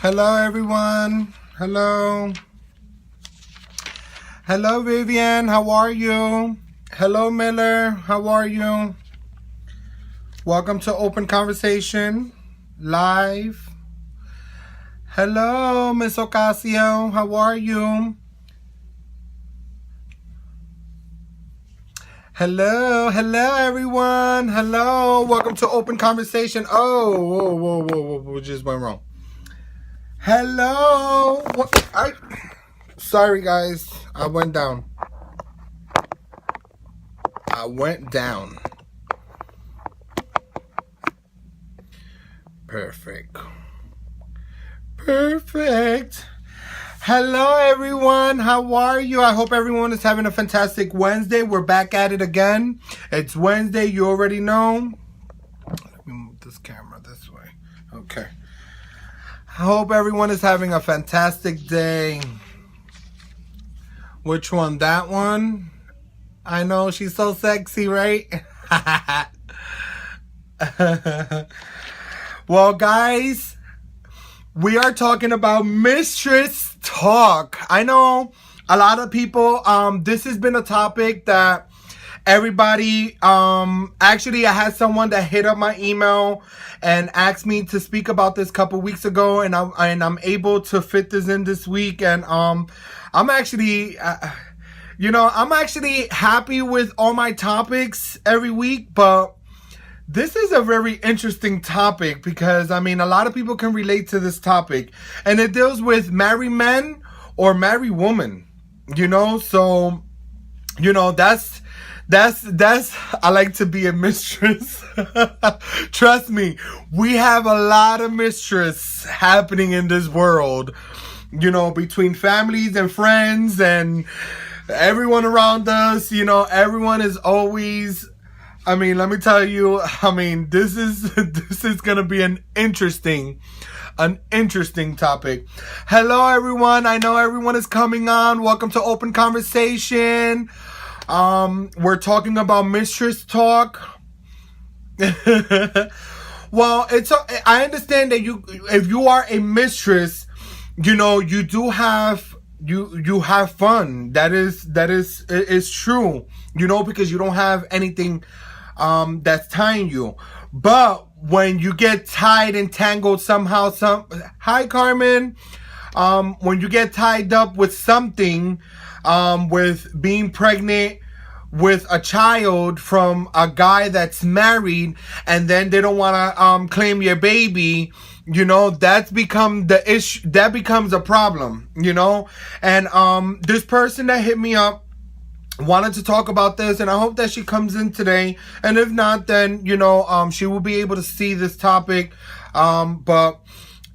Hello, everyone. Hello. Hello, Vivian. How are you? Hello, Miller. How are you? Welcome to Open Conversation Live. Hello, Miss Ocasio. How are you? Hello, everyone. Hello. Welcome to Open Conversation. Oh, whoa. Just went wrong. Hello. Sorry, guys. I went down. Perfect. Hello, everyone. How are you? I hope everyone is having a fantastic Wednesday. We're back at it again. It's Wednesday. You already know. Let me move this camera this way. Okay. I hope everyone is having a fantastic day. Which one? That one? I know, she's so sexy, right? Well, guys, we are talking about Mistress talk. I know a lot of people, this has been a topic that everybody, actually I had someone that hit up my email and asked me to speak about this a couple weeks ago, and I'm able to fit this in this week, and I'm actually I'm actually happy with all my topics every week, but this is a very interesting topic because, a lot of people can relate to this topic, and it deals with married men or married women, so, that's, I like to be a mistress. Trust me, we have a lot of mistress happening in this world, between families and friends and everyone around us, everyone is always, let me tell you, this is going to be an interesting topic. Hello, everyone. I know everyone is coming on. Welcome to Open Conversation. We're talking about Mistress talk. Well, I understand that if you are a mistress, you do have, you have fun. That is true, because you don't have anything, that's tying you. But when you get tied and tangled somehow, hi Carmen, when you get tied up with something, with being pregnant with a child from a guy that's married, and then they don't want to claim your baby, that's become the issue. That becomes a problem, and this person that hit me up wanted to talk about this, and I hope that she comes in today, and if not, then she will be able to see this topic, but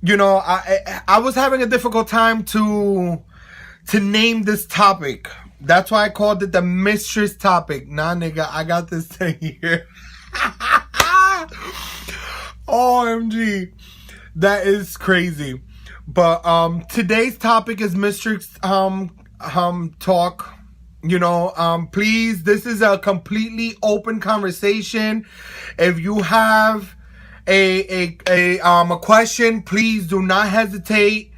I was having a difficult time to name this topic. That's why I called it the mistress topic. Nah, nigga, I got this thing here. OMG. That is crazy. But today's topic is mistress talk. Please, this is a completely open conversation. If you have a question, please do not hesitate.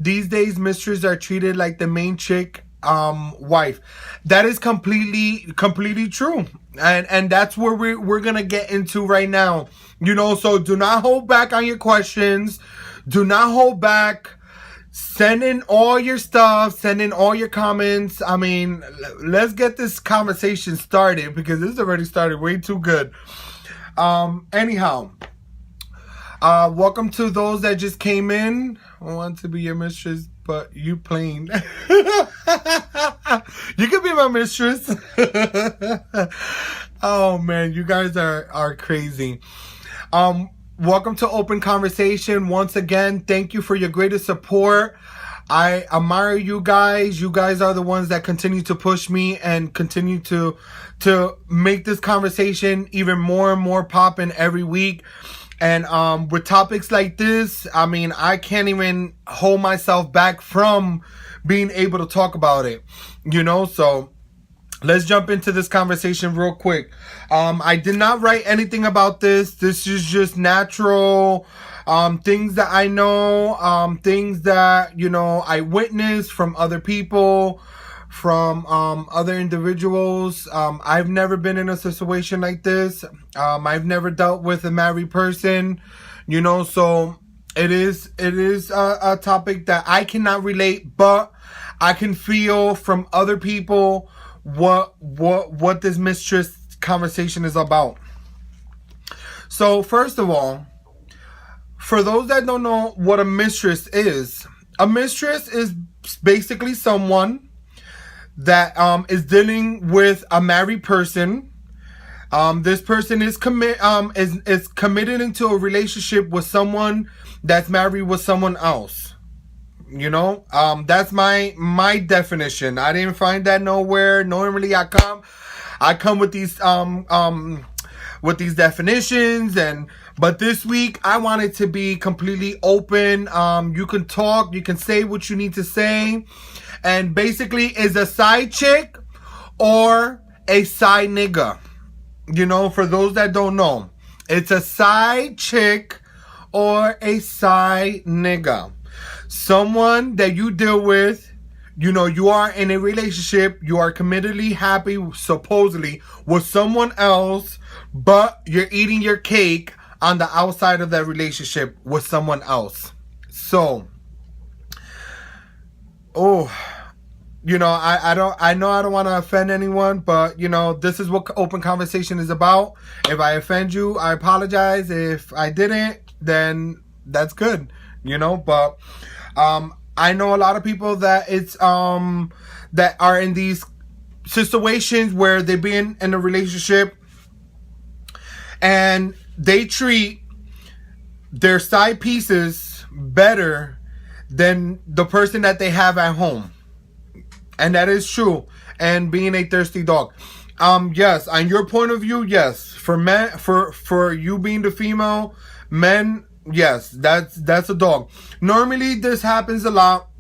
These days, mistresses are treated like the main chick wife. That is completely true, and that's where we're gonna get into right now. So do not hold back on your questions. Do not hold back. Send in all your stuff. Send in all your comments. Let's get this conversation started, because this already started way too good. Anyhow, welcome to those that just came in. I want to be your mistress, but you plain. You can be my mistress. Oh man, you guys are crazy. Welcome to Open Conversation. Once again, thank you for your greatest support. I admire you guys. You guys are the ones that continue to push me and continue to make this conversation even more and more poppin' every week. And with topics like this, I can't even hold myself back from being able to talk about it, so let's jump into this conversation real quick. I did not write anything about this. This is just natural things that I know, things that, I witnessed from other people, from other individuals. I've never been in a situation like this. I've never dealt with a married person, so it is a topic that I cannot relate, but I can feel from other people what this mistress conversation is about. So first of all, for those that don't know what a mistress is basically someone that is dealing with a married person. This person is committed into a relationship with someone that's married with someone else. That's my definition. I didn't find that nowhere. Normally I come with these definitions, but this week I want it to be completely open. You can talk, you can say what you need to say, and basically is a side chick or a side nigga. For those that don't know, it's a side chick or a side nigga. Someone that you deal with, you are in a relationship, you are committedly happy, supposedly, with someone else, but you're eating your cake on the outside of that relationship with someone else. So, I don't want to offend anyone, but this is what open conversation is about. If I offend you, I apologize. If I didn't, then that's good. But I know a lot of people that it's that are in these situations where they've been in a relationship and they treat their side pieces better than the person that they have at home. And that is true. And being a thirsty dog. Yes, on your point of view, yes. For men, for you being the female, men, yes, that's a dog. Normally this happens a lot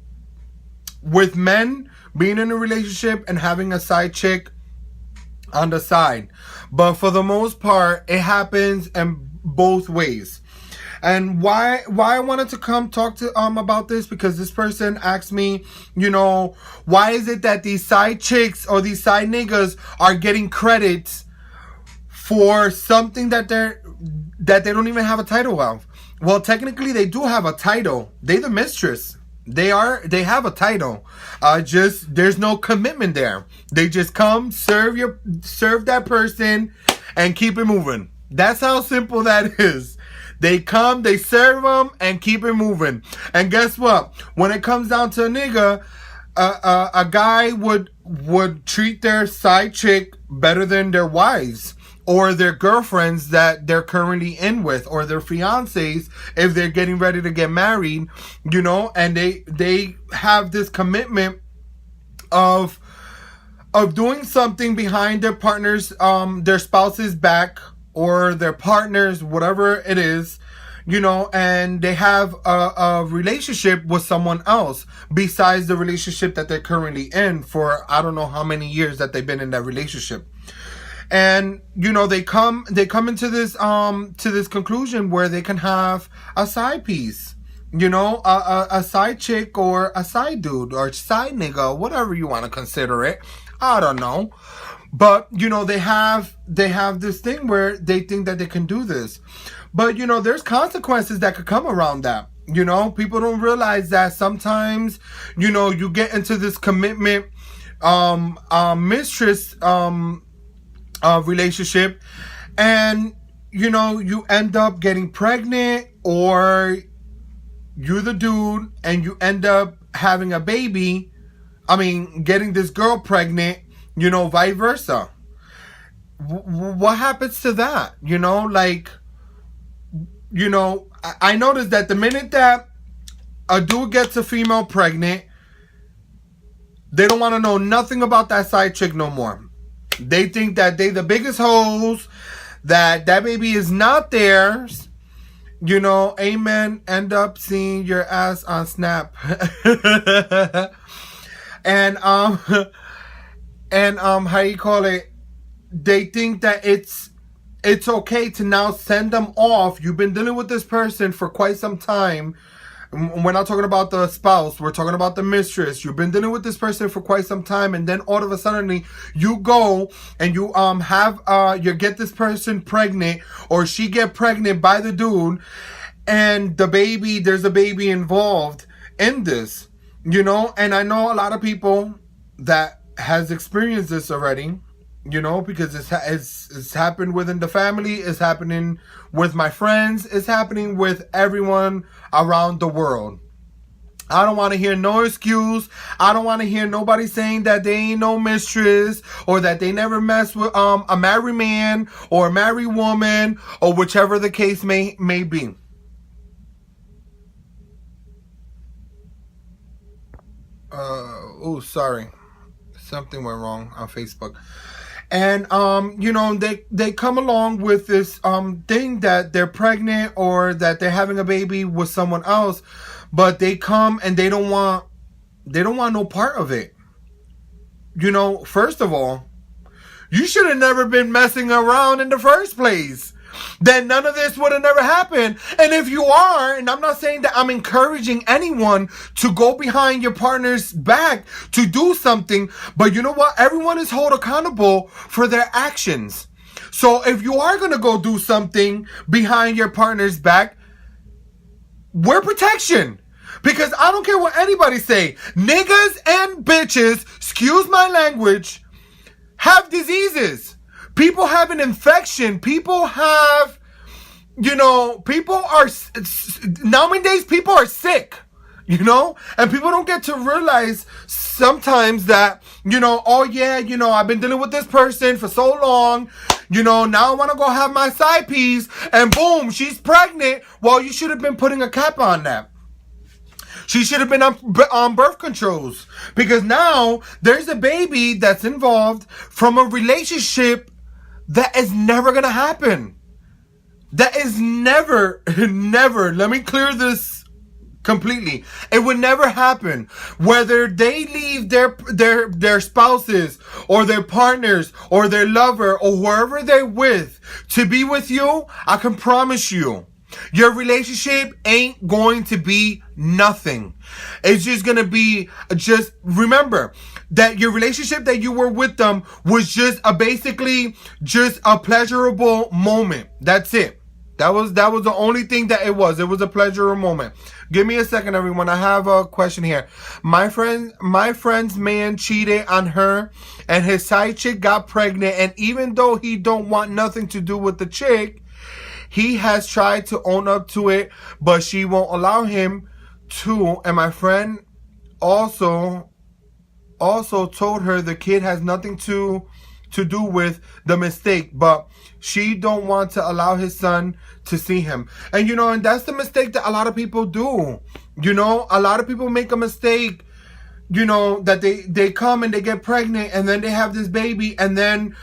with men being in a relationship and having a side chick on the side. But for the most part, it happens in both ways. And why I wanted to come talk to about this, because this person asked me, why is it that these side chicks or these side niggas are getting credits for something that they don't even have a title of? Well, technically they do have a title. They the mistress. They have a title. Just there's no commitment there. They just come, serve that person and keep it moving. That's how simple that is. They come, they serve them, and keep it moving. And guess what? When it comes down to a nigga, a guy would treat their side chick better than their wives or their girlfriends that they're currently in with, or their fiancés if they're getting ready to get married, and they have this commitment of doing something behind their partner's, their spouse's back, or their partners, whatever it is, and they have a relationship with someone else besides the relationship that they're currently in for I don't know how many years that they've been in that relationship. And they come into this to this conclusion where they can have a side piece, a side chick or a side dude or side nigga, whatever you want to consider it. I don't know. But, they have this thing where they think that they can do this. But, there's consequences that could come around that. People don't realize that sometimes, you get into this commitment, mistress, relationship, and, you end up getting pregnant, or you're the dude and you end up having a baby. Getting this girl pregnant, vice versa. What happens to that? I noticed that the minute that a dude gets a female pregnant, they don't want to know nothing about that side chick no more. They think that they the biggest hoes, that baby is not theirs. Amen. End up seeing your ass on Snap. And and how you call it, they think that it's okay to now send them off. You've been dealing with this person for quite some time. We're not talking about the spouse. We're talking about the mistress. You've been dealing with this person for quite some time, and then all of a sudden you go and you you get this person pregnant, or she get pregnant by the dude, and there's a baby involved in this, And I know a lot of people that has experienced this already. Because it's happened within the family, it's happening with my friends, it's happening with everyone around the world. I don't want to hear no excuse. I don't want to hear nobody saying that they ain't no mistress, or that they never mess with a married man or a married woman, or whichever the case may be. Sorry. Something went wrong on Facebook. And they come along with this thing that they're pregnant, or that they're having a baby with someone else, but they come and they don't want no part of it. First of all, you should have never been messing around in the first place. Then none of this would have never happened. And if you are, and I'm not saying that I'm encouraging anyone to go behind your partner's back to do something, but you know what? Everyone is held accountable for their actions. So if you are going to go do something behind your partner's back, wear protection. Because I don't care what anybody say. Niggas and bitches, excuse my language, have diseases. People have an infection. People have, people are, nowadays people are sick, and people don't get to realize sometimes that, I've been dealing with this person for so long, now I want to go have my side piece, and boom, she's pregnant. Well, you should have been putting a cap on that. She should have been on birth controls, because now there's a baby that's involved from a relationship that is never going to happen. That is never, let me clear this completely. It would never happen. Whether they leave their spouses or their partners or their lover or whoever they're with to be with you, I can promise you, your relationship ain't going to be nothing. It's just going to be, just remember that your relationship that you were with them was just basically just a pleasurable moment. That's it. That was the only thing that it was. It was a pleasurable moment. Give me a second, everyone. I have a question here. My friend's man cheated on her, and his side chick got pregnant, and even though he don't want nothing to do with the chick, he has tried to own up to it, but she won't allow him to. And my friend also told her the kid has nothing to do with the mistake, but she don't want to allow his son to see him. And and that's the mistake that a lot of people do. A lot of people make a mistake, that they come and they get pregnant, and then they have this baby, and then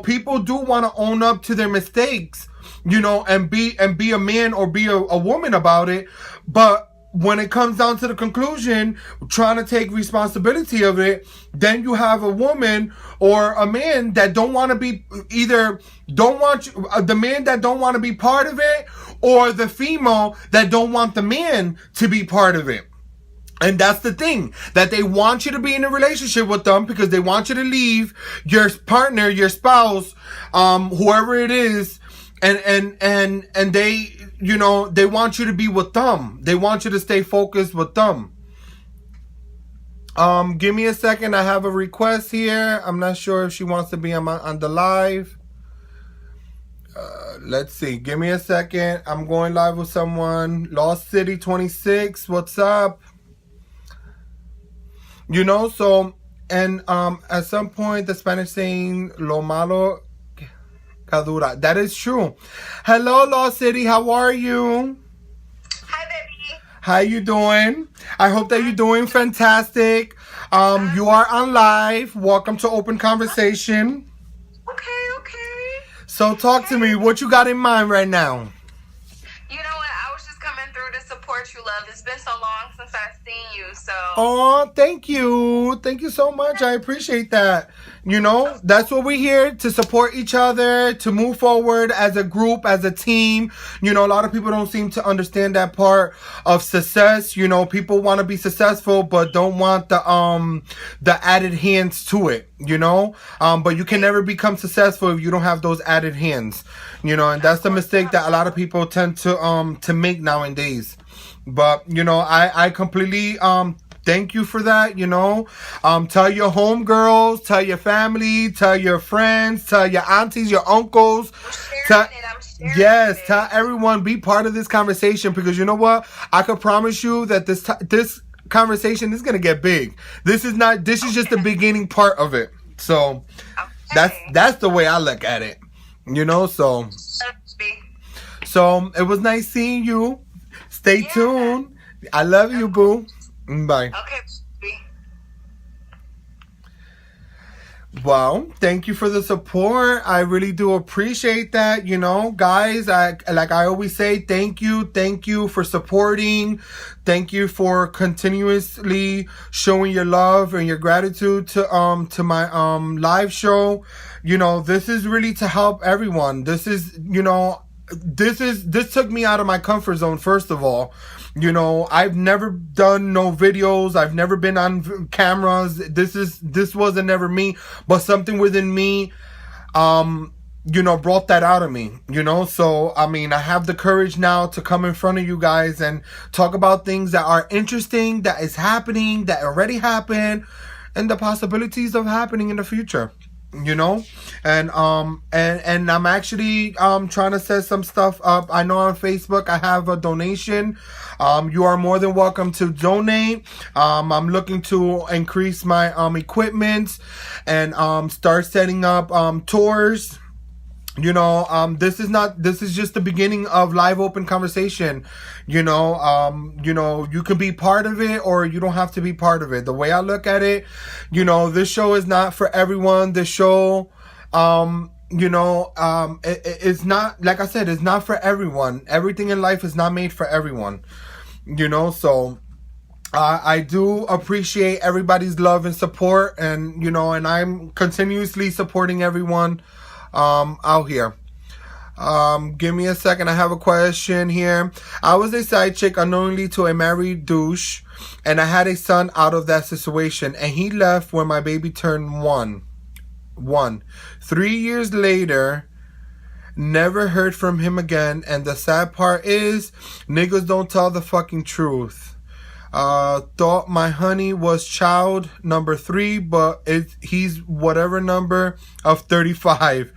people do want to own up to their mistakes, and be a man or be a woman about it. But when it comes down to the conclusion, trying to take responsibility of it, then you have a woman or a man that don't want to be, either don't want the man that don't want to be part of it, or the female that don't want the man to be part of it. And that's the thing, that they want you to be in a relationship with them because they want you to leave your partner, your spouse, whoever it is, and they, they want you to be with them. They want you to stay focused with them. Give me a second. I have a request here. I'm not sure if she wants to be on the live. Let's see. Give me a second. I'm going live with someone. Lost City 26. What's up? So, and at some point the Spanish saying lo malo cadura. That is true. Hello, Lost City. How are you? Hi, baby. How you doing? I hope that you're doing fantastic. You are on live. Welcome to Open Conversation. Okay. So talk to me. What you got in mind right now? You know what? I was just coming through to support support you, love. It's been so long since I've seen you, so. Oh, thank you. Thank you so much. I appreciate that. You know, that's what we're here to support each other, to move forward as a group, as a team. You know, a lot of people don't seem to understand that part of success. You know, people want to be successful, but don't want the added hands to it, you know? But you can never become successful if you don't have those added hands, you know, and that's the mistake that a lot of people tend to make nowadays. But, you know, I completely, thank you for that, you know. Tell your homegirls, tell your family, tell your friends, tell your aunties, your uncles. I'm sharing Yes, it. tell everyone, be part of this conversation, because you know what? I could promise you that this conversation is going to get big. This is just the beginning part of it. So that's the way I look at it, you know. So it was nice seeing you. Stay tuned. I love you, boo. Bye. Okay. Well, thank you for the support. I really do appreciate that. You know, guys, like I always say, thank you for supporting. Thank you for continuously showing your love and your gratitude to my live show. You know, this is really to help everyone. This is, you know, this took me out of my comfort zone, first of all. You know, I've never done no videos. I've never been on cameras. This wasn't never me, but something within me, you know, brought that out of me, you know. So, I mean, I have the courage now to come in front of you guys and talk about things that are interesting, that is happening, that already happened, and the possibilities of happening in the future. You know, and I'm actually trying to set some stuff up. I know on Facebook I have a donation. You are more than welcome to donate. I'm looking to increase my equipment and start setting up tours. You know, this is just the beginning of live open conversation. You know, you can be part of it or you don't have to be part of it. The way I look at it, you know, this show is not for everyone. This show, you know, it's not, like I said, it's not for everyone. Everything in life is not made for everyone, you know, so I do appreciate everybody's love and support, and, you know, and I'm continuously supporting everyone out here. Give me a second. I have a question here. I was a side chick unknowingly to a married douche, and I had a son out of that situation, and he left when my baby turned one. 3 years later, never heard from him again, and the sad part is, niggas don't tell the fucking truth. Thought my honey was child number 3, but he's whatever number of 35.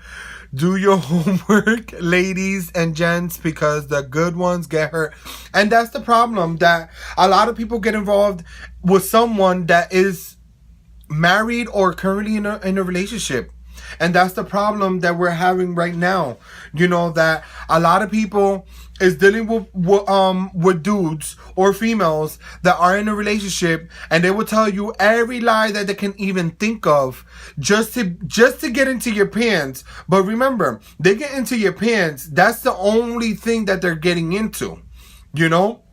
Do your homework, ladies and gents, because the good ones get hurt. And that's the problem, that a lot of people get involved with someone that is married or currently in a relationship. And that's the problem that we're having right now. You know, that a lot of people is dealing with dudes or females that are in a relationship, and they will tell you every lie that they can even think of just to get into your pants. But remember, they get into your pants. That's the only thing that they're getting into. You know,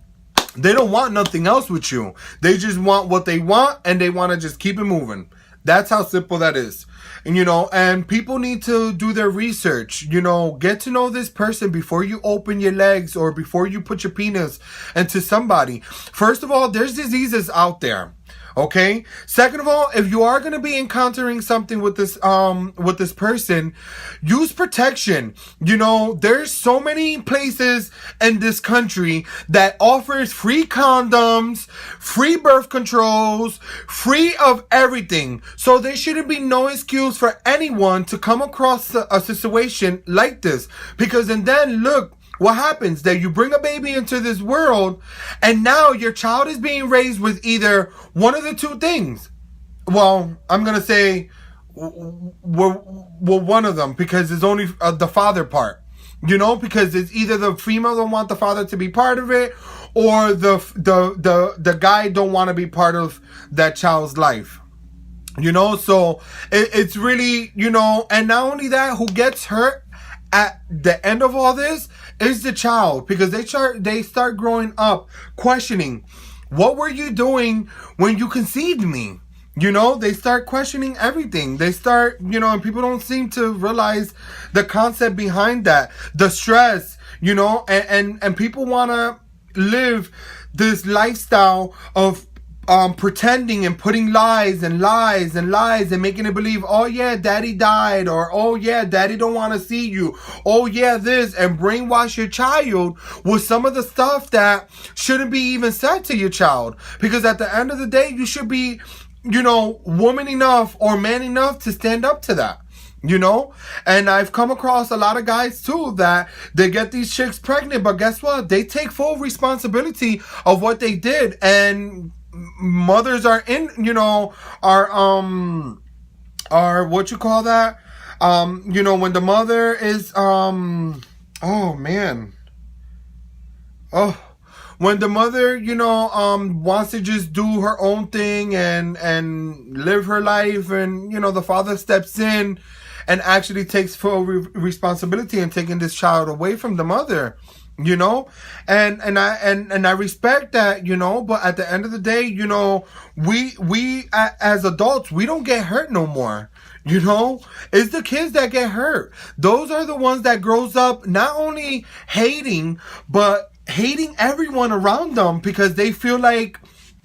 they don't want nothing else with you. They just want what they want, and they want to just keep it moving. That's how simple that is. And, you know, and people need to do their research, you know, get to know this person before you open your legs or before you put your penis into somebody. First of all, there's diseases out there. Okay. Second of all, if you are going to be encountering something with this person, use protection. You know, there's so many places in this country that offers free condoms, free birth controls, free of everything. So there shouldn't be no excuse for anyone to come across a situation like this, because and then look what happens, that you bring a baby into this world, and now your child is being raised with either one of the two things. Well, I'm going to say one of them, because it's only the father part, you know, because it's either the female don't want the father to be part of it, or the guy don't want to be part of that child's life. You know, so it's really, you know, and not only that, who gets hurt at the end of all this is the child, because they start growing up questioning, what were you doing when you conceived me? They start questioning everything. They start, and people don't seem to realize the concept behind that, the stress, and people want to live this lifestyle of pretending and putting lies and lies and lies and making it believe, oh yeah, daddy died, or oh yeah, daddy don't want to see you, oh yeah, this, and brainwash your child with some of the stuff that shouldn't be even said to your child. Because at the end of the day, you should be, woman enough or man enough to stand up to that. And I've come across a lot of guys too that they get these chicks pregnant, but guess what? They take full responsibility of what they did. And mothers are are what you call that? When the mother is when the mother, wants to just do her own thing and live her life, and the father steps in and actually takes full responsibility in taking this child away from the mother, and I respect that, but at the end of the day, we as adults, we don't get hurt no more. It's the kids that get hurt. Those are the ones that grows up not only hating, but hating everyone around them, because they feel like,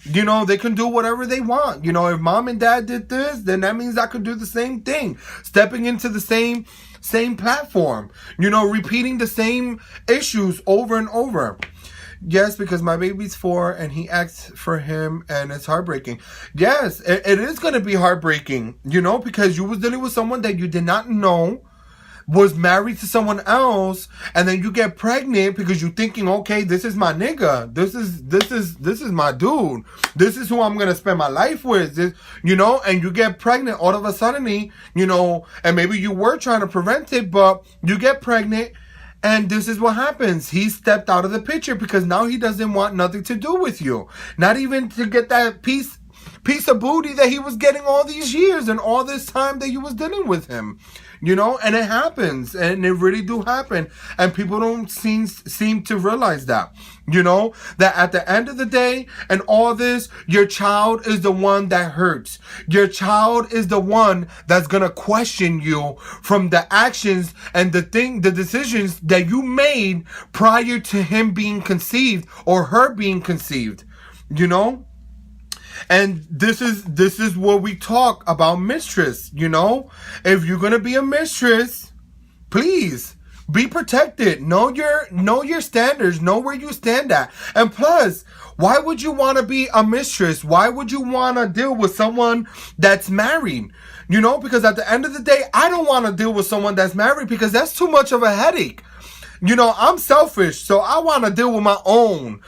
they can do whatever they want. If mom and dad did this, then that means I could do the same thing. Stepping into the same platform, repeating the same issues over and over. Yes, because my baby's 4 and he asks for him and it's heartbreaking. Yes, it is going to be heartbreaking, because you was dealing with someone that you did not know, was married to someone else, and then you get pregnant because you're thinking, okay, this is my nigga, this is my dude, this is who I'm gonna spend my life with, and you get pregnant all of a sudden, and maybe you were trying to prevent it, but you get pregnant, and this is what happens. He stepped out of the picture because now he doesn't want nothing to do with you, not even to get that piece of booty that he was getting all these years and all this time that you was dealing with him. And it happens, and it really do happen, and people don't seem to realize that, that at the end of the day, and all this, your child is the one that hurts. Your child is the one that's gonna question you from the actions and the decisions that you made prior to him being conceived or her being conceived, And this is what we talk about, mistress, If you're going to be a mistress, please be protected. Know your standards, know where you stand at. And plus, why would you want to be a mistress? Why would you want to deal with someone that's married? Because at the end of the day, I don't want to deal with someone that's married, because that's too much of a headache. I'm selfish, so I want to deal with my own,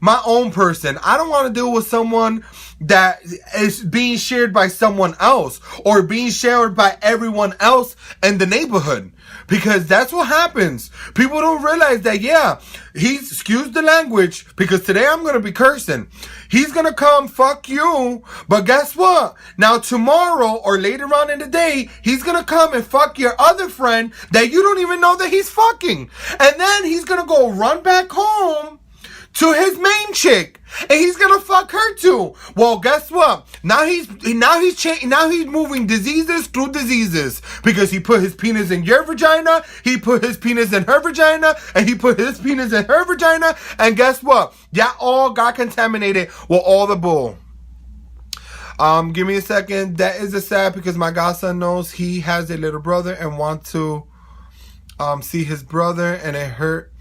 my own person. I don't want to deal with someone that is being shared by someone else or being shared by everyone else in the neighborhood. Because that's what happens. People don't realize that, excuse the language, because today I'm going to be cursing. He's going to come fuck you, but guess what? Now tomorrow or later on in the day, he's going to come and fuck your other friend that you don't even know that he's fucking. And then he's going to go run back home to his main chick, and he's gonna fuck her too. Well, guess what? Now he's moving diseases through diseases, because he put his penis in your vagina, he put his penis in her vagina, and he put his penis in her vagina, and guess what? Y'all all got contaminated with all the bull. Give me a second. That is a sad, because my godson knows he has a little brother and want to see his brother, and it hurt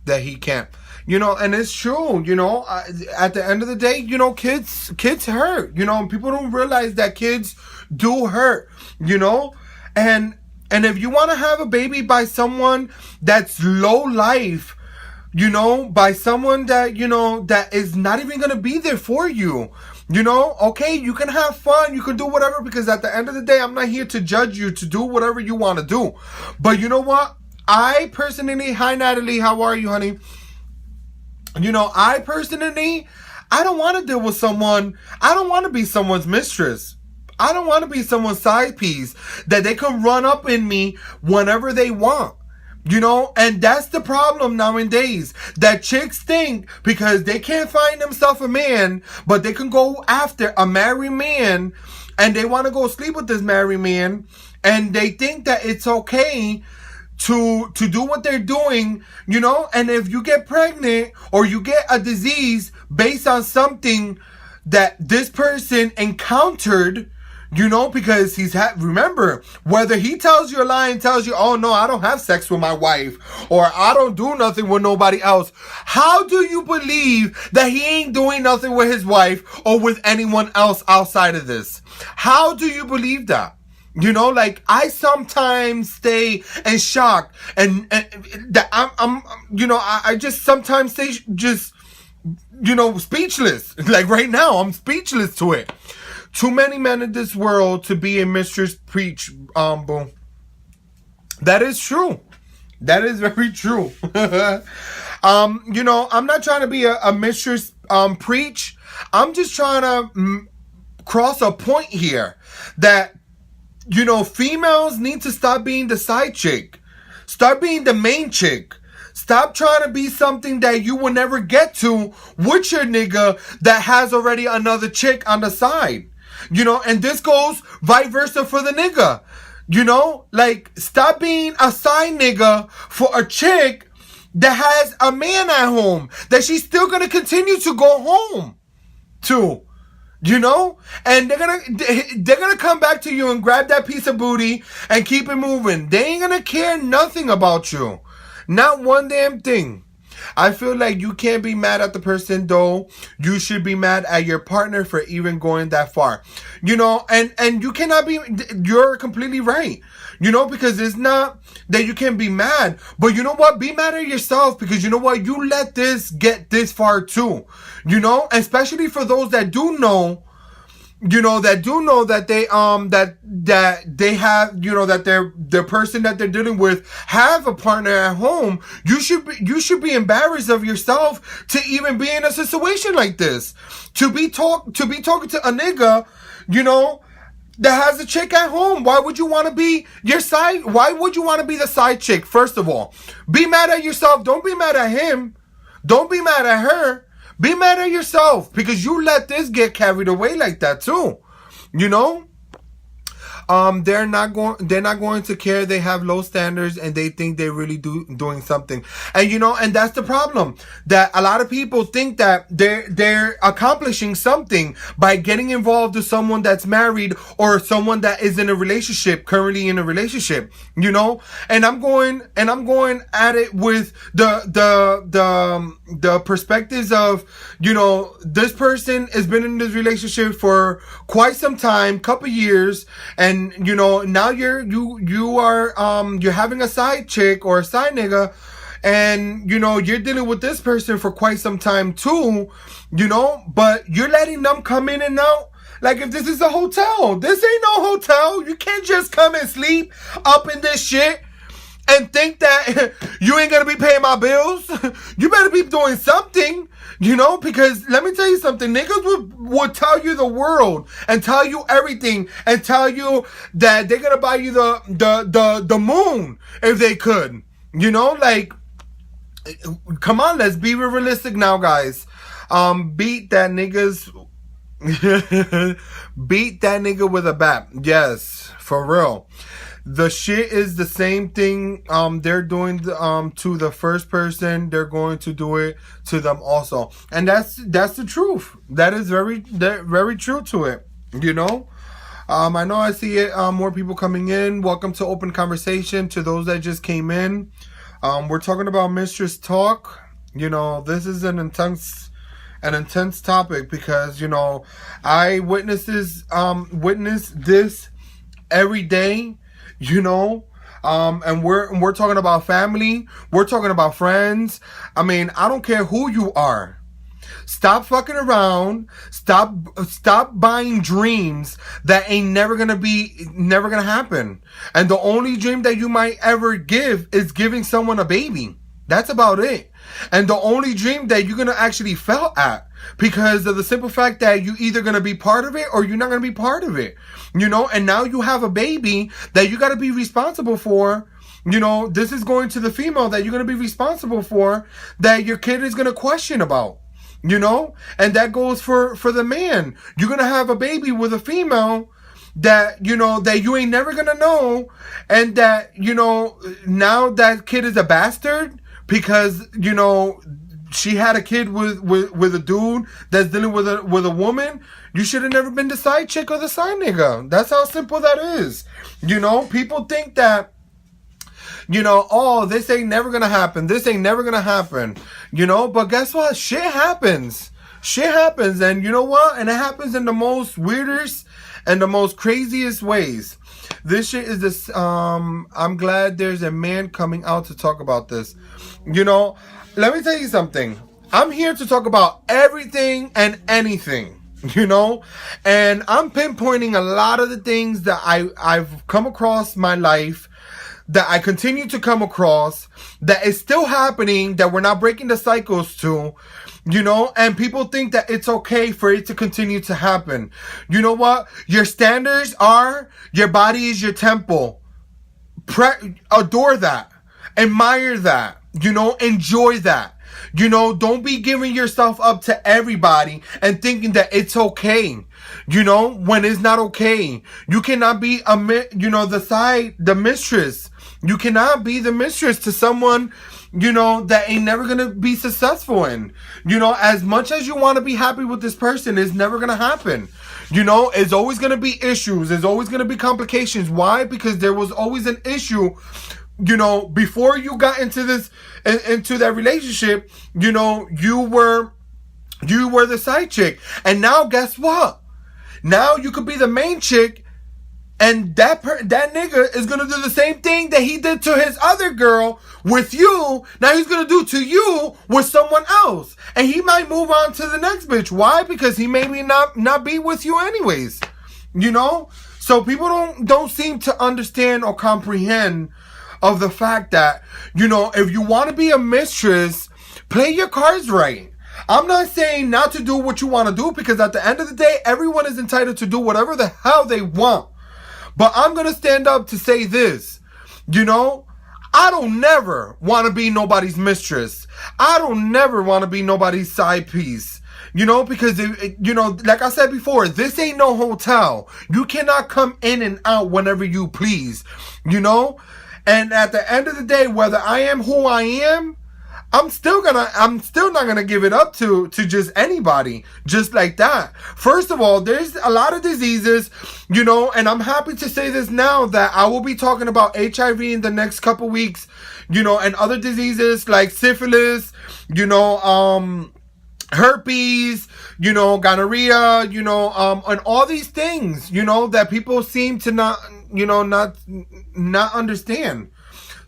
that he can't. And it's true, at the end of the day, kids hurt, people don't realize that kids do hurt, and if you want to have a baby by someone that's low life, by someone that, that is not even going to be there for you, okay, you can have fun, you can do whatever, because at the end of the day, I'm not here to judge you to do whatever you want to do. But you know what? I personally, hi Natalie, how are you, honey? I personally, I don't want to deal with someone. I don't want to be someone's mistress. I don't want to be someone's side piece that they can run up in me whenever they want. You know, and that's the problem nowadays. That chicks think because they can't find themselves a man, but they can go after a married man, and they want to go sleep with this married man, and they think that it's okay to do what they're doing, you know. And if you get pregnant or you get a disease based on something that this person encountered, you know, because remember, whether he tells you a lie and tells you, oh no, I don't have sex with my wife, or I don't do nothing with nobody else, how do you believe that he ain't doing nothing with his wife or with anyone else outside of this? How do you believe that? You know, like, I sometimes stay in shock, and that I'm you know, I just sometimes stay just, you know, speechless. Like right now, I'm speechless to it. Too many men in this world to be a mistress preach, boom. That is true. That is very true. You know, I'm not trying to be a mistress preach. I'm just trying to cross a point here that, you know, females need to stop being the side chick. Start being the main chick. Stop trying to be something that you will never get to with your nigga that has already another chick on the side. You know, and this goes vice versa for the nigga. You know, like, stop being a side nigga for a chick that has a man at home that she's still gonna continue to go home to. You know, and they're gonna come back to you and grab that piece of booty and keep it moving. They ain't gonna care nothing about you, not one damn thing. I feel like you can't be mad at the person, though. You should be mad at your partner for even going that far. You know, and you cannot be, you're completely right. You know, because it's not that you can be mad, but you know what? Be mad at yourself, because you know what? You let this get this far too. You know, especially for those that do know, you know, that they that they have, you know, that the person that they're dealing with have a partner at home. You should be embarrassed of yourself to even be in a situation like this. To be talking to a nigga, you know, that has a chick at home. Why would you want to be your side? Why would you want to be the side chick? First of all, be mad at yourself. Don't be mad at him. Don't be mad at her. Be mad at yourself, because you let this get carried away like that too. You know? They're not going to care. They have low standards and they think they're really doing something. And you know, and that's the problem, that a lot of people think that they're accomplishing something by getting involved with someone that's married or someone that is in a relationship, currently in a relationship, you know? And I'm going at it with the perspectives of, you know, this person has been in this relationship for quite some time, couple years, and you know, now you're having a side chick or a side nigga, and you know, you're dealing with this person for quite some time too, you know, but you're letting them come in and out. Like, if this is a hotel, this ain't no hotel. You can't just come and sleep up in this shit and think that you ain't gonna be paying my bills. You better be doing something, you know, because let me tell you something. Niggas would tell you the world and tell you everything and tell you that they're gonna buy you the moon if they could. You know, like, come on, let's be realistic now, guys. Beat that nigga with a bat. Yes, for real. The shit is the same thing they're doing to the first person, they're going to do it to them also. And that's the truth. That is very true to it, you know? I know I see it, more people coming in. Welcome to Open Conversation. To those that just came in, we're talking about Mistress Talk. You know, this is an intense topic, because, you know, I witness this every day. You know, and we're talking about family. We're talking about friends. I mean, I don't care who you are. Stop fucking around. Stop buying dreams that ain't never gonna happen. And the only dream that you might ever give is giving someone a baby. That's about it. And the only dream that you're gonna actually fail at, because of the simple fact that you either gonna be part of it or you're not gonna be part of it. You know, and now you have a baby that you gotta be responsible for, this is going to the female that you're going to be responsible for, that your kid is going to question about. And that goes for the man. You're going to have a baby with a female that, that you ain't never going to know. And that, now that kid is a bastard because, she had a kid with a dude that's dealing with a woman. You should have never been the side chick or the side nigga. That's how simple that is. People think that, oh, this ain't never gonna happen. This ain't never gonna happen. But guess what? Shit happens. Shit happens. And you know what? And it happens in the most weirdest and the most craziest ways. This shit is this, I'm glad there's a man coming out to talk about this. Let me tell you something. I'm here to talk about everything and anything. And I'm pinpointing a lot of the things that I've come across my life, that I continue to come across, that is still happening, that we're not breaking the cycles to, and people think that it's okay for it to continue to happen. You know what? Your standards are, your body is your temple. Adore that. Admire that. Enjoy that. Don't be giving yourself up to everybody and thinking that it's okay, when it's not okay. You cannot be the mistress. You cannot be the mistress to someone, that ain't never gonna be successful in. As much as you want to be happy with this person, it's never gonna happen. It's always gonna be issues. There's always gonna be complications. Why? Because there was always an issue, before you got into that relationship. You were the side chick. And now guess what? Now you could be the main chick, and that nigga is gonna do the same thing that he did to his other girl with you. Now he's gonna do to you with someone else, and he might move on to the next bitch. Why? Because he maybe not be with you anyways. So people don't seem to understand or comprehend of the fact that, if you want to be a mistress, play your cards right. I'm not saying not to do what you want to do, because at the end of the day, everyone is entitled to do whatever the hell they want. But I'm going to stand up to say this. I don't never want to be nobody's mistress. I don't never want to be nobody's side piece. Because, like I said before, this ain't no hotel. You cannot come in and out whenever you please. And at the end of the day, whether I am who I am, I'm still not gonna give it up to just anybody just like that. First of all, there's a lot of diseases, and I'm happy to say this now, that I will be talking about HIV in the next couple weeks, and other diseases like syphilis, herpes, gonorrhea, and all these things, that people seem to not understand.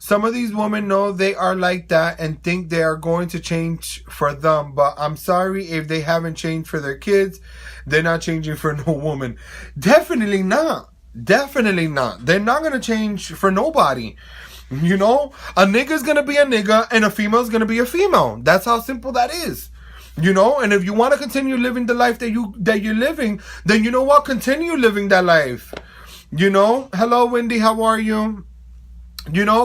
Some of these women know they are like that and think they are going to change for them. But I'm sorry, if they haven't changed for their kids, they're not changing for no woman. Definitely not. Definitely not. They're not going to change for nobody. A nigga's going to be a nigga and a female's going to be a female. That's how simple that is. And if you want to continue living the life that you're living, then you know what? Continue living that life. Hello, Wendy, how are you?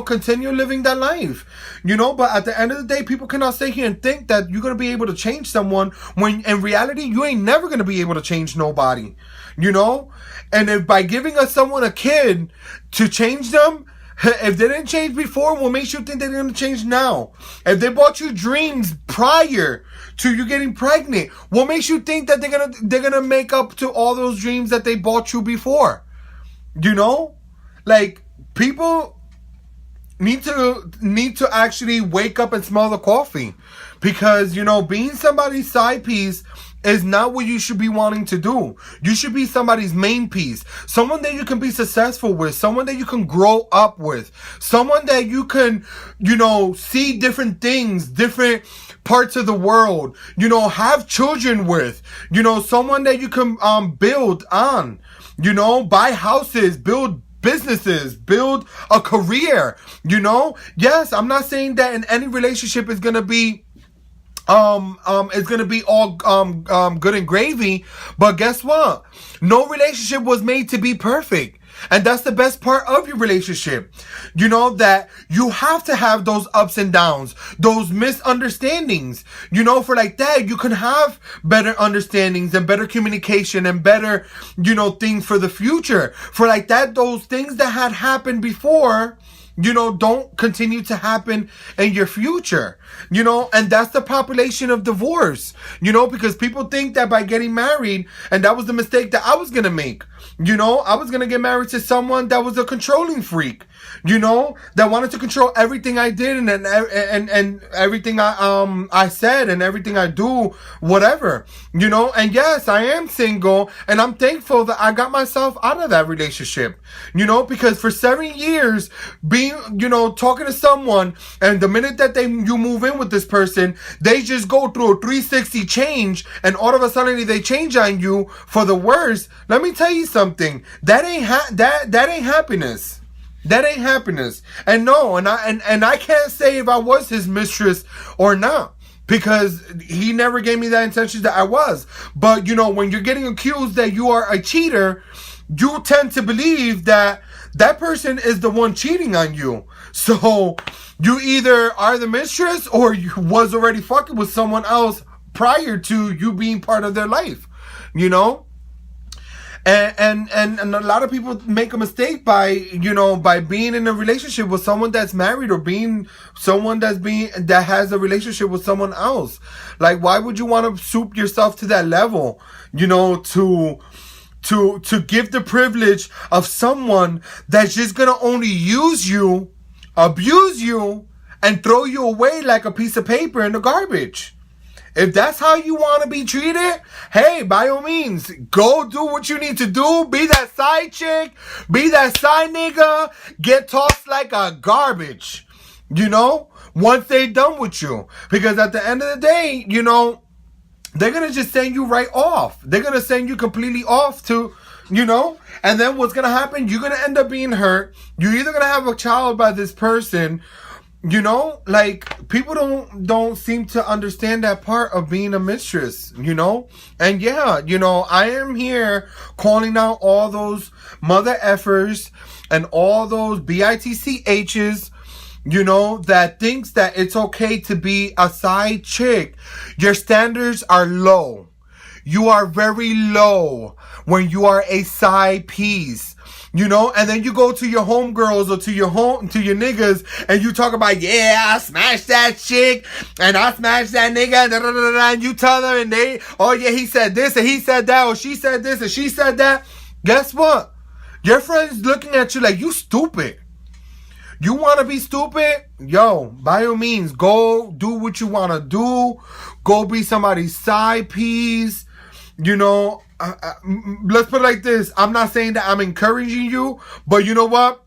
Continue living that life. But at the end of the day, people cannot sit here and think that you're going to be able to change someone when in reality, you ain't never going to be able to change nobody. And if by giving someone a kid to change them, if they didn't change before, what makes you think they're going to change now? If they bought you dreams prior to you getting pregnant, what makes you think that they're gonna make up to all those dreams that they bought you before? Like, people need to actually wake up and smell the coffee, because being somebody's side piece is not what you should be wanting to do. You should be somebody's main piece, someone that you can be successful with, someone that you can grow up with, someone that you can see different things, different parts of the world, have children with, someone that you can build on, buy houses, build businesses, build a career. Yes, I'm not saying that in any relationship is gonna be it's gonna be all good and gravy, but guess what? No relationship was made to be perfect. And that's the best part of your relationship. You know, that you have to have those ups and downs, those misunderstandings. You know, for like that, you can have better understandings and better communication and better, you know, things for the future. For like that, those things that had happened before, you know, don't continue to happen in your future, you know, and that's the population of divorce, you know, because people think that by getting married, and that was the mistake that I was going to make, you know, I was going to get married to someone that was a controlling freak, you know, that wanted to control everything I did and everything I said and everything I do, whatever, you know, and yes, I am single and I'm thankful that I got myself out of that relationship, you know, because for 7 years being, you know, talking to someone, and the minute that you move in with this person, they just go through a 360 change, and all of a sudden they change on you for the worse. Let me tell you something. That ain't that ain't happiness. That ain't happiness. And no, and I can't say if I was his mistress or not, because he never gave me that intention that I was. But you know, when you're getting accused that you are a cheater, you tend to believe that that person is the one cheating on you. So you either are the mistress or you was already fucking with someone else prior to you being part of their life, you know? And a lot of people make a mistake by, you know, by being in a relationship with someone that's married, or being someone that has a relationship with someone else. Like, why would you want to soup yourself to that level, you know, to give the privilege of someone that's just gonna only use you, abuse you, and throw you away like a piece of paper in the garbage? If that's how you want to be treated, hey, by all means, go do what you need to do. Be that side chick, be that side nigga, get tossed like a garbage, you know, once they're done with you. Because at the end of the day, you know, they're going to just send you right off. They're going to send you completely off to, you know, and then what's going to happen? You're going to end up being hurt. You're either going to have a child by this person, you know, like, people don't seem to understand that part of being a mistress, you know? And yeah, you know, I am here calling out all those mother effers and all those bitchs, you know, that thinks that it's okay to be a side chick. Your standards are low. You are very low when you are a side piece. You know, and then you go to your homegirls or to your niggas, and you talk about, yeah, I smashed that chick, and I smashed that nigga, da, da, da, da, and you tell them, and they, oh yeah, he said this, and he said that, or she said this, and she said that. Guess what? Your friend's looking at you like you stupid. You want to be stupid? Yo, by all means, go do what you want to do. Go be somebody's side piece. You know, let's put it like this. I'm not saying that I'm encouraging you, but you know what?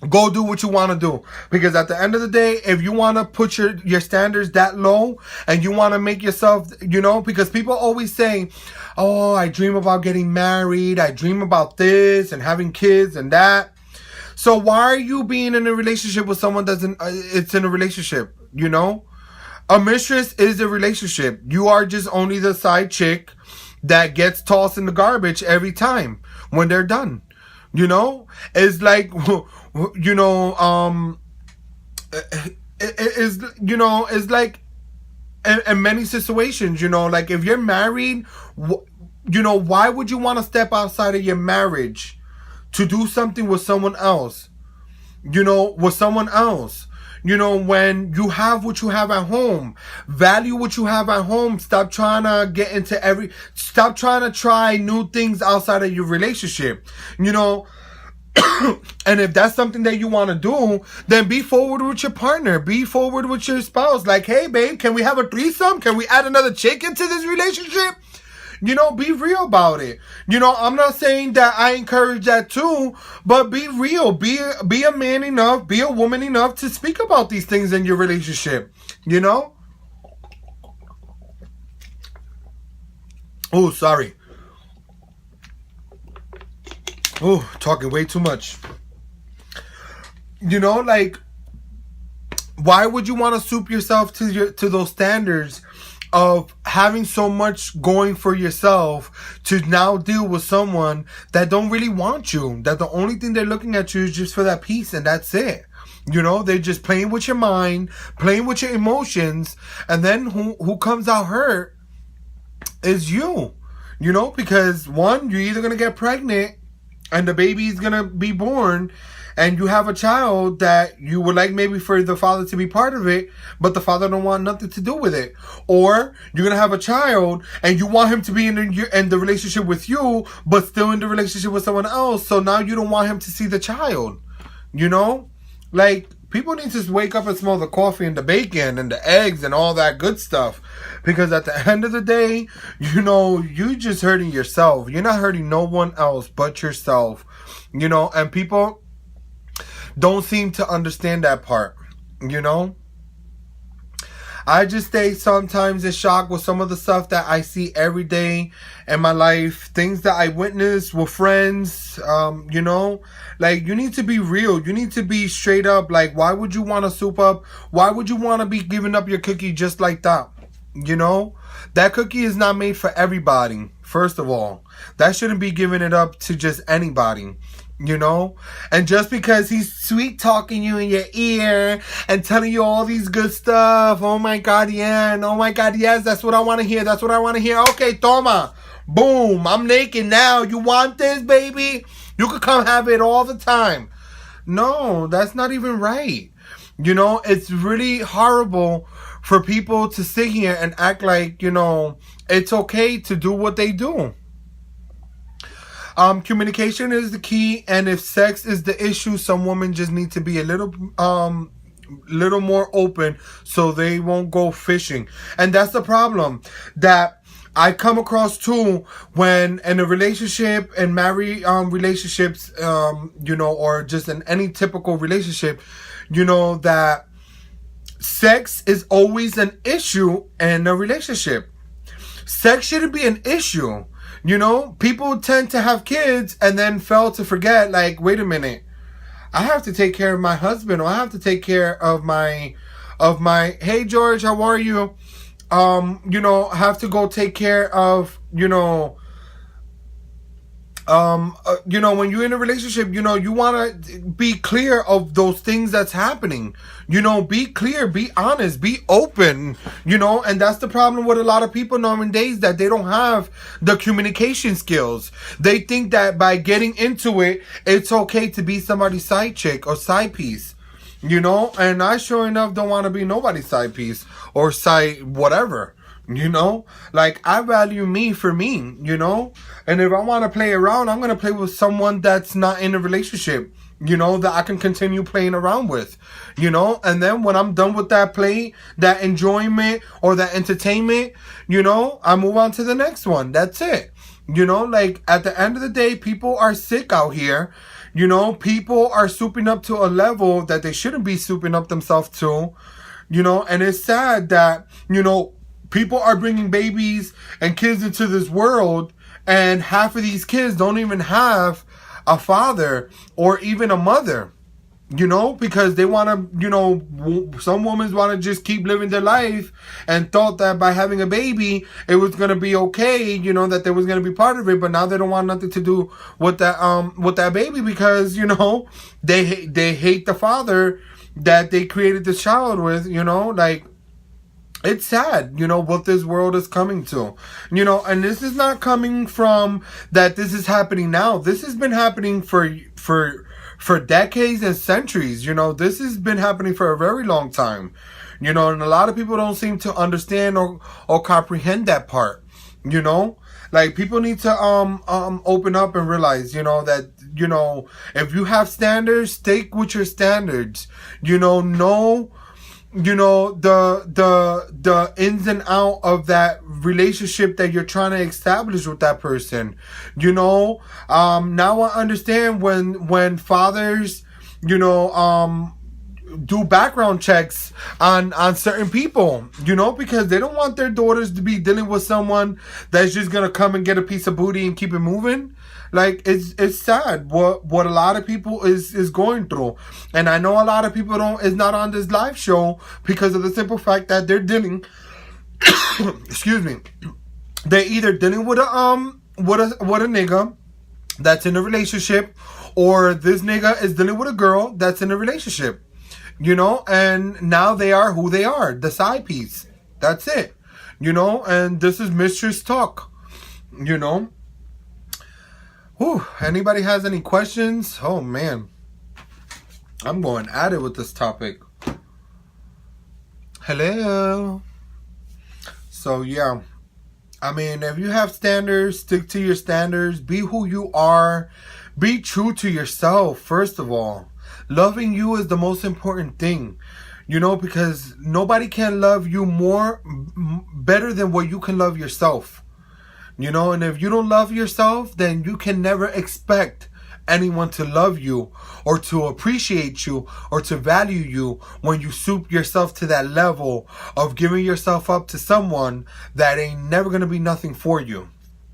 Go do what you want to do. Because at the end of the day, if you want to put your standards that low and you want to make yourself, you know, because people always say, oh, I dream about getting married. I dream about this and having kids and that. So why are you being in a relationship with someone it's in a relationship, you know? A mistress is a relationship. You are just only the side chick that gets tossed in the garbage every time when they're done. You know? It's like, you know, it's like in many situations, you know, like if you're married, you know, why would you want to step outside of your marriage to do something with someone else? You know, with someone else. You know, when you have what you have at home, value what you have at home. Stop trying to stop trying to try new things outside of your relationship, you know. And if that's something that you want to do, then be forward with your partner, be forward with your spouse. Like, hey babe, can we have a threesome? Can we add another chick into this relationship? You know, be real about it. You know, I'm not saying that I encourage that too, but be real. Be a man enough, be a woman enough to speak about these things in your relationship. You know? Oh, sorry. Oh, talking way too much. You know, like, why would you want to soup yourself to those standards of having so much going for yourself to now deal with someone that don't really want you, that the only thing they're looking at you is just for that peace, and that's it. You know, they're just playing with your mind, playing with your emotions, and then who comes out hurt is you. You know, because one, you're either gonna get pregnant and the baby's gonna be born, and you have a child that you would like maybe for the father to be part of it, but the father don't want nothing to do with it. Or you're gonna have a child and you want him to be in the relationship with you, but still in the relationship with someone else. So now you don't want him to see the child. You know, like, people need to wake up and smell the coffee and the bacon and the eggs and all that good stuff. Because at the end of the day, you know, you just hurting yourself. You're not hurting no one else but yourself. You know, and people don't seem to understand that part. You know, I just stay sometimes in shock with some of the stuff that I see every day in my life. Things that I witness with friends. You know, like, you need to be real. You need to be straight up. Like, why would you want to soup up? Why would you want to be giving up your cookie just like that? You know, that cookie is not made for everybody. First of all, that shouldn't be giving it up to just anybody. You know, and just because he's sweet talking you in your ear and telling you all these good stuff, oh my God, yeah, and oh my God, yes, that's what I want to hear. That's what I want to hear. Okay, toma, boom, I'm naked now. You want this, baby? You could come have it all the time. No, that's not even right. You know, it's really horrible for people to sit here and act like, you know, it's okay to do what they do. Communication is the key, and if sex is the issue, some women just need to be a little more open so they won't go fishing. And that's the problem that I come across too when in a relationship, and married relationships, you know, or just in any typical relationship, you know, that sex is always an issue in a relationship. Sex shouldn't be an issue. You know, people tend to have kids and then fail to forget, like, wait a minute, I have to take care of my husband, or I have to take care of my, hey George, how are you? You know, have to go take care of, you know, when you're in a relationship, you know, you want to be clear of those things that's happening. You know, be clear, be honest, be open, you know, and that's the problem with a lot of people nowadays, that they don't have the communication skills. They think that by getting into it, it's okay to be somebody's side chick or side piece, you know, and I sure enough don't want to be nobody's side piece or side whatever. You know, like, I value me for me, you know, and if I want to play around, I'm going to play with someone that's not in a relationship, you know, that I can continue playing around with, you know, and then when I'm done with that play, that enjoyment or that entertainment, you know, I move on to the next one. That's it. You know, like, at the end of the day, people are sick out here. You know, people are souping up to a level that they shouldn't be souping up themselves to, you know, and it's sad that, you know, people are bringing babies and kids into this world, and half of these kids don't even have a father or even a mother, you know, because they want to, you know, some women want to just keep living their life and thought that by having a baby, it was going to be okay, you know, that there was going to be part of it, but now they don't want nothing to do with that baby because, you know, they hate the father that they created this child with, you know, like, it's sad, you know, what this world is coming to, you know, and this is not coming from that this is happening now. This has been happening for decades and centuries, you know, this has been happening for a very long time, you know, and a lot of people don't seem to understand or comprehend that part, you know, like, people need to, open up and realize, you know, that, you know, if you have standards, stick with your standards, you know, you know, the ins and out of that relationship that you're trying to establish with that person. You know, now I understand when fathers, you know, do background checks on certain people, you know, because they don't want their daughters to be dealing with someone that's just gonna come and get a piece of booty and keep it moving. Like, it's sad what a lot of people is going through. And I know a lot of people is not on this live show because of the simple fact that they're dealing excuse me, they either dealing with a nigga that's in a relationship, or this nigga is dealing with a girl that's in a relationship, and now they are who they are, the side piece. That's it, and this is Mistress Talk, Whew. Anybody has any questions? Oh man, I'm going at it with this topic. Hello. So yeah, I mean, if you have standards, stick to your standards. Be who you are. Be true to yourself, first of all. Loving you is the most important thing, because nobody can love you better than what you can love yourself. And if you don't love yourself, then you can never expect anyone to love you or to appreciate you or to value you when you soup yourself to that level of giving yourself up to someone that ain't never going to be nothing for you.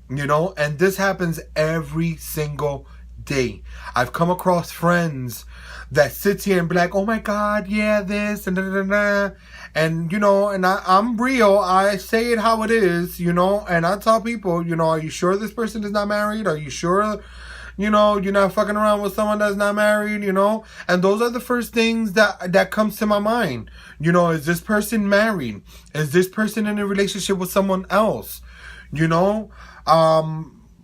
And this happens every single day. I've come across friends that sits here and be like, oh my God, yeah, this and da-da-da-da. And, and I'm real. I say it how it is, and I tell people, are you sure this person is not married? Are you sure, you're not fucking around with someone that's not married, And those are the first things that comes to my mind. Is this person married? Is this person in a relationship with someone else?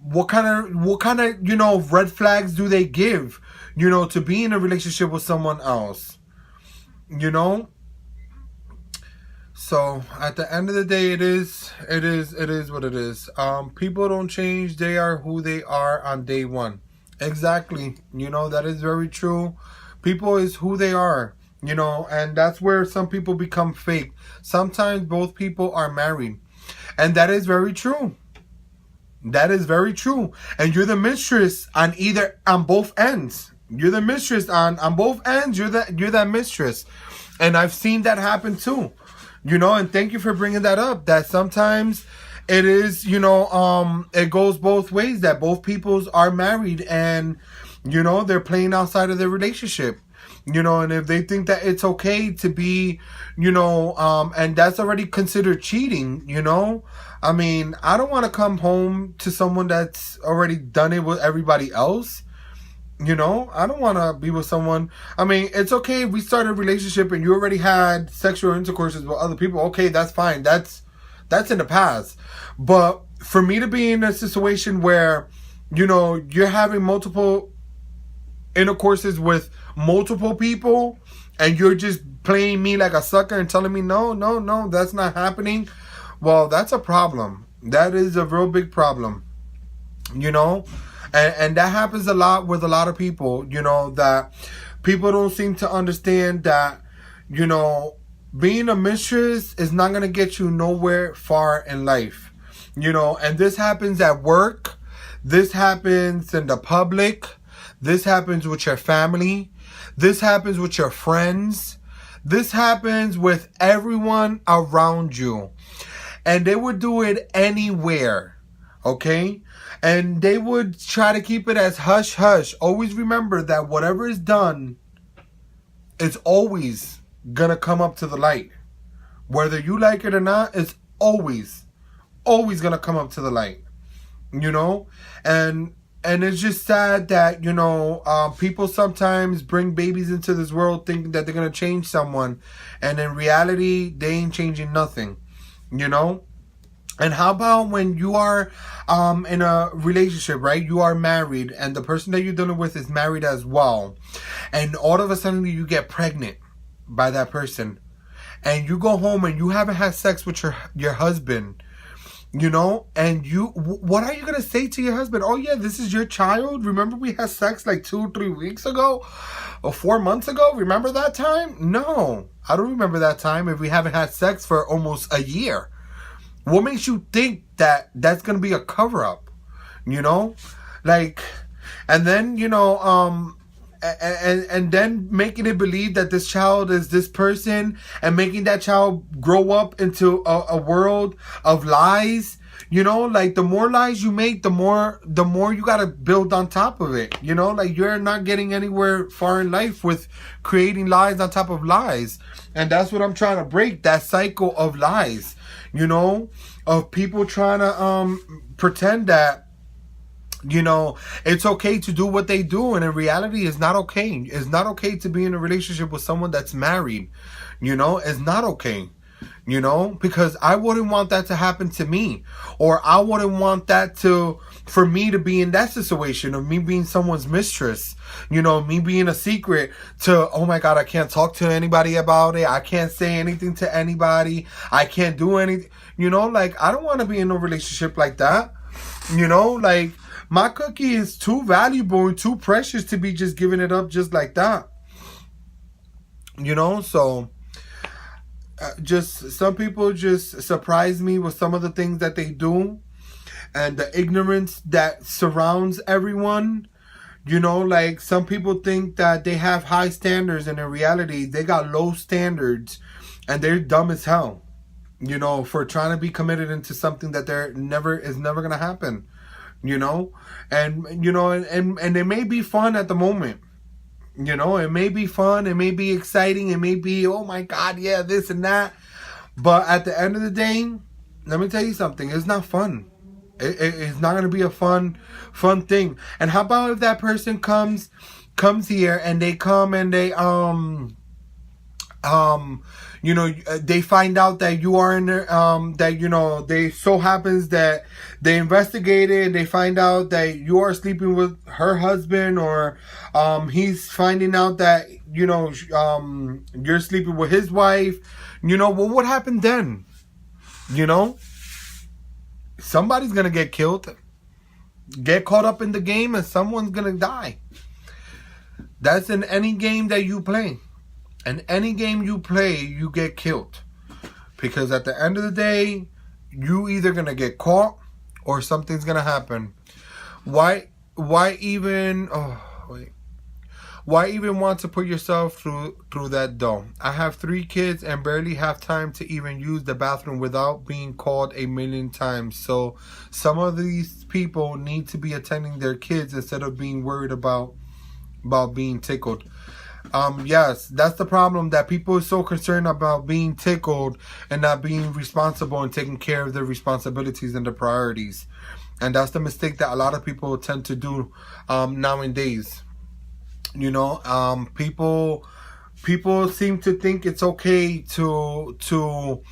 What kind of, red flags do they give, to be in a relationship with someone else? So at the end of the day, it is what it is. People don't change. They are who they are on day one. Exactly. That is very true. People is who they are, and that's where some people become fake. Sometimes both people are married, and that is very true. That is very true. And you're the mistress on both ends. You're the mistress on both ends. You're that mistress. And I've seen that happen too. And thank you for bringing that up. That sometimes it is, it goes both ways. That both peoples are married and, they're playing outside of their relationship. And if they think that it's okay to be, and that's already considered cheating, I mean, I don't want to come home to someone that's already done it with everybody else. I don't want to be with someone. I mean, it's okay if we start a relationship and you already had sexual intercourses with other people. Okay, that's fine. That's in the past. But for me to be in a situation where, you're having multiple intercourses with multiple people and you're just playing me like a sucker and telling me, no, that's not happening. Well, that's a problem. That is a real big problem, And that happens a lot with a lot of people, that people don't seem to understand that, being a mistress is not going to get you nowhere far in life, and this happens at work. This happens in the public. This happens with your family. This happens with your friends. This happens with everyone around you. And they would do it anywhere, okay? And they would try to keep it as hush-hush. Always remember that whatever is done is always going to come up to the light. Whether you like it or not, it's always going to come up to the light. And it's just sad that, people sometimes bring babies into this world thinking that they're going to change someone. And in reality, they ain't changing nothing, And how about when you are in a relationship, right? You are married and the person that you're dealing with is married as well. And all of a sudden you get pregnant by that person. And you go home and you haven't had sex with your husband. And what are you going to say to your husband? Oh yeah, this is your child. Remember we had sex like 2-3 weeks ago or 4 months ago. Remember that time? No, I don't remember that time if we haven't had sex for almost a year. What makes you think that that's going to be a cover up? And then, and then making it believe that this child is this person and making that child grow up into a world of lies You know, like the more lies you make, the more you gotta build on top of it. You know, like you're not getting anywhere far in life with creating lies on top of lies. And that's what I'm trying to break, that cycle of lies. You know, of people trying to pretend that, you know, it's okay to do what they do, and in reality it's not okay. It's not okay to be in a relationship with someone that's married. You know, it's not okay. You know, because I wouldn't want that to happen to me, or I wouldn't want that for me to be in that situation of me being someone's mistress. You know, me being a secret to, oh my God, I can't talk to anybody about it. I can't say anything to anybody. I can't do anything. You know, like I don't want to be in a relationship like that. You know, like my cookie is too valuable and too precious to be just giving it up just like that. You know, so just some people just surprise me with some of the things that they do and the ignorance that surrounds everyone. You know, like some people think that they have high standards, and in reality they got low standards, and they're dumb as hell, you know, for trying to be committed into something that they're never gonna happen. You know, and you know, and it may be fun at the moment. You know, it may be fun, it may be exciting, it may be, oh my God, yeah, this and that. But at the end of the day, let me tell you something, it's not fun. It's not going to be a fun thing. And how about if that person comes here and they come and they, you know, they find out that you are in there, that, you know, they so happens that they investigated and they find out that you are sleeping with her husband, or he's finding out that, you know, you're sleeping with his wife. You know, well, what happened then? You know, somebody's gonna get killed, get caught up in the game, and someone's gonna die. That's in any game that you play. In any game you play, you get killed. Because at the end of the day, you either gonna get caught or something's gonna happen. Why even want to put yourself through that though? I have 3 kids and barely have time to even use the bathroom without being called a million times. So some of these people need to be attending their kids instead of being worried about being tickled. Yes, that's the problem, that people are so concerned about being tickled and not being responsible and taking care of their responsibilities and their priorities. And that's the mistake that a lot of people tend to do nowadays. You know, people seem to think it's okay to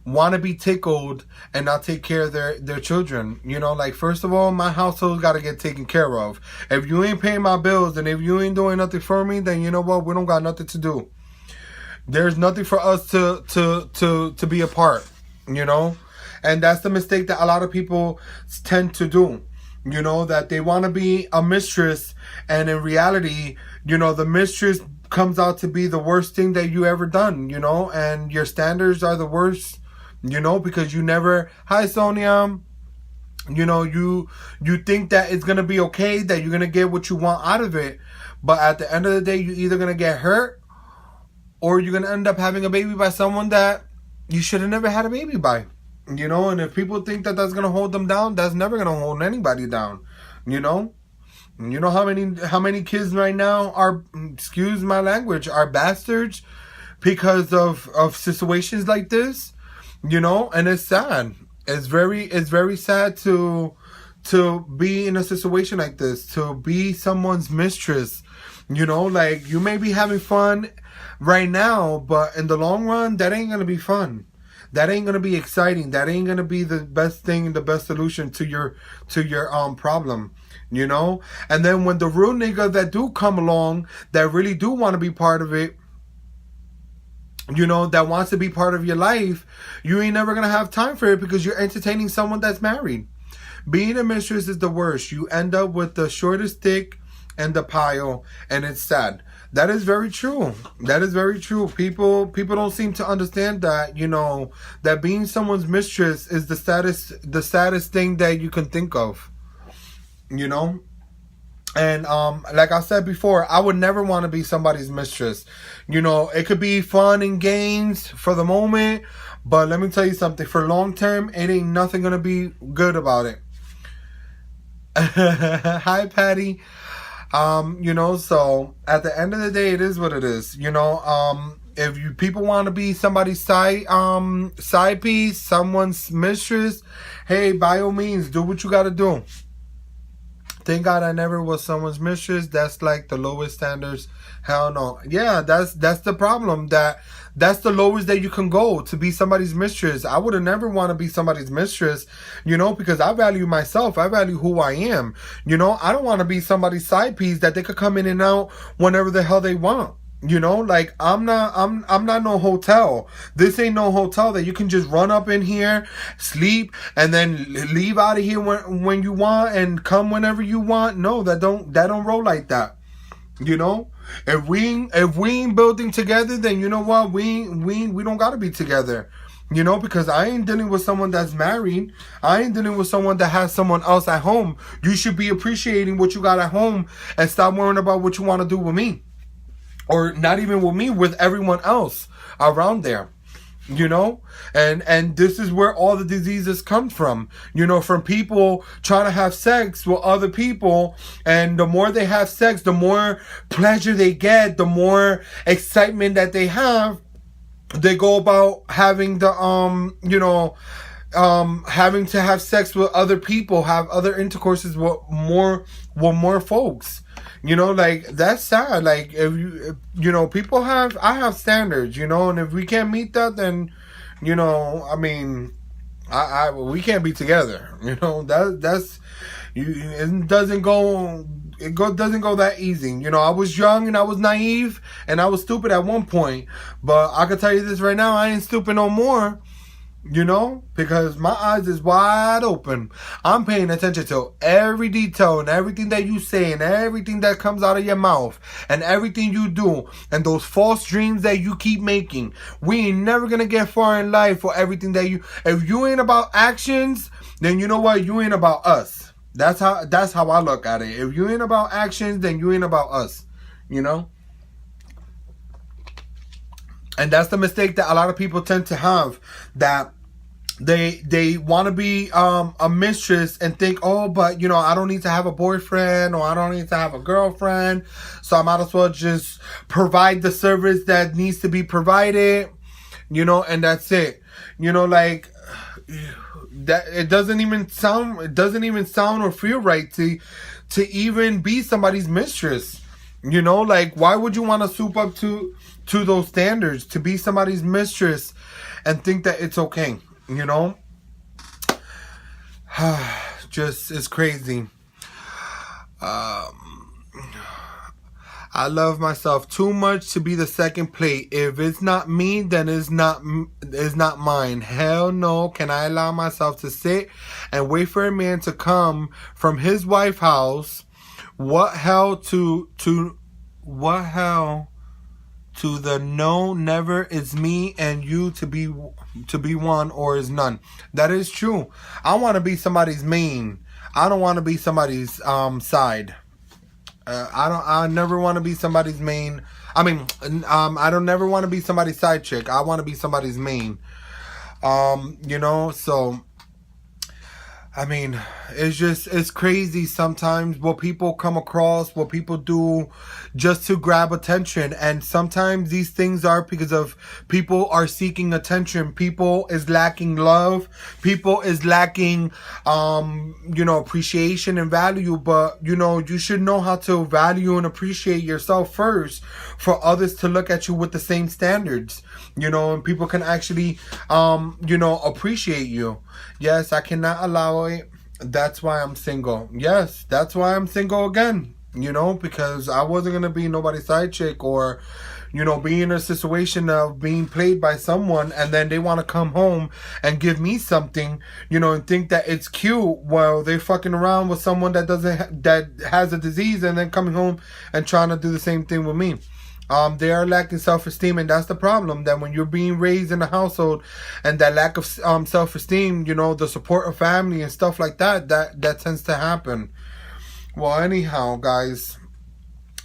want to be tickled and not take care of their children. You know, like, first of all, my household got to get taken care of. If you ain't paying my bills and if you ain't doing nothing for me, then you know what, we don't got nothing to do. There's nothing for us to be a part, you know. And that's the mistake that a lot of people tend to do. You know, that they want to be a mistress, and in reality, you know, the mistress comes out to be the worst thing that you ever done, you know, and your standards are the worst. You know, because you never, hi Sonia, you know, you think that it's going to be okay, that you're going to get what you want out of it. But at the end of the day, you're either going to get hurt, or you're going to end up having a baby by someone that you should have never had a baby by. You know, and if people think that that's going to hold them down, that's never going to hold anybody down. You know? You know how many kids right now are, excuse my language, are bastards because of situations like this? You know, and it's sad. It's very sad to be in a situation like this, to be someone's mistress. You know, like, you may be having fun right now, but in the long run, that ain't gonna be fun. That ain't gonna be exciting. That ain't gonna be the best thing, the best solution to your problem. You know, and then when the real niggas that do come along, that really do want to be part of it, you know, that wants to be part of your life, you ain't never gonna have time for it because you're entertaining someone that's married. Being a mistress is the worst. You end up with the shortest stick and the pile, and it's sad. That is very true. That is very true. People don't seem to understand that, you know, that being someone's mistress is the saddest thing that you can think of. You know? And like I said before, I would never want to be somebody's mistress. You know, it could be fun and games for the moment, But let me tell you something. For long term, it ain't nothing gonna be good about it. Hi, Patty. So at the end of the day, it is what it is. If you people want to be somebody's side piece, someone's mistress, hey, by all means, do what you gotta do. Thank God I never was someone's mistress. That's like the lowest standards. Hell no. Yeah, that's the problem. That's the lowest that you can go, to be somebody's mistress. I would have never want to be somebody's mistress, because I value myself. I value who I am. I don't want to be somebody's side piece that they could come in and out whenever the hell they want. Like I'm not no hotel. This ain't no hotel that you can just run up in here, sleep, and then leave out of here when you want and come whenever you want. No, that don't roll like that. If we ain't building together, then you know what, we don't gotta be together. Because I ain't dealing with someone that's married. I ain't dealing with someone that has someone else at home. You should be appreciating what you got at home and stop worrying about what you want to do with me. Or not even with me, with everyone else around there. And this is where all the diseases come from. From people trying to have sex with other people, and the more they have sex, the more pleasure they get, the more excitement that they have. They go about having the having to have sex with other people, have other intercourses with more folks. Like, that's sad. Like, if people I have standards, and if we can't meet that, then, I mean, we can't be together. That's, it doesn't go that easy. I was young and I was naive and I was stupid at one point, but I can tell you this right now, I ain't stupid no more. Because my eyes is wide open. I'm paying attention to every detail and everything that you say and everything that comes out of your mouth and everything you do and those false dreams that you keep making. We ain't never gonna get far in life for everything that if you ain't about actions, then you know what? You ain't about us. That's how I look at it. If you ain't about actions, then you ain't about us. And that's the mistake that a lot of people tend to have, that they want to be a mistress and think, oh, but I don't need to have a boyfriend, or I don't need to have a girlfriend, so I might as well just provide the service that needs to be provided, and that's it. Like, that it doesn't even sound or feel right to even be somebody's mistress. Like, why would you want to soup up to those standards, to be somebody's mistress and think that it's okay? Just, it's crazy. I love myself too much to be the second plate. If it's not me, then it's not mine. Hell no. Can I allow myself to sit and wait for a man to come from his wife's house? What hell to the no, never is me and you to be one, or is none. That is true. I want to be somebody's main. I don't want to be somebody's side. I never want to be somebody's main. I don't never want to be somebody's side chick. I want to be somebody's main. So it's crazy sometimes what people come across, what people do just to grab attention. And sometimes these things are because of people are seeking attention. People is lacking love. People is lacking, appreciation and value. But, you should know how to value and appreciate yourself first for others to look at you with the same standards, and people can actually, appreciate you. Yes, I cannot allow it. That's why I'm single. Yes, that's why I'm single again. Because I wasn't going to be nobody's side chick, or, be in a situation of being played by someone, and then they want to come home and give me something, and think that it's cute while they're fucking around with someone that has a disease, and then coming home and trying to do the same thing with me. They are lacking self-esteem, and that's the problem, that when you're being raised in a household and that lack of self-esteem, the support of family and stuff like that tends to happen. Well, anyhow, guys,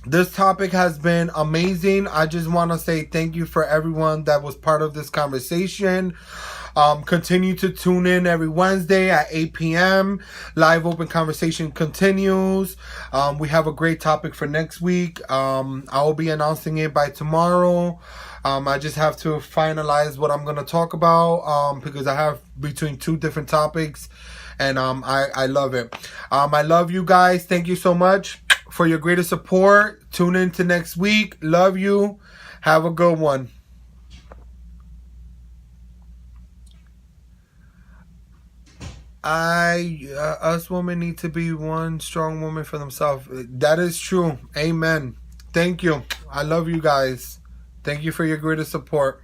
This topic has been amazing. I just want to say thank you for everyone that was part of this conversation. Continue to tune in every Wednesday at 8 p.m. Live open conversation continues. We have a great topic for next week. I will be announcing it by tomorrow. I just have to finalize what I'm going to talk about because I have between two different topics, and I love it. I love you guys. Thank you so much for your greatest support. Tune in to next week. Love you. Have a good one. Us women need to be one strong woman for themselves. That is true. Amen. Thank you. I love you guys. Thank you for your greatest support.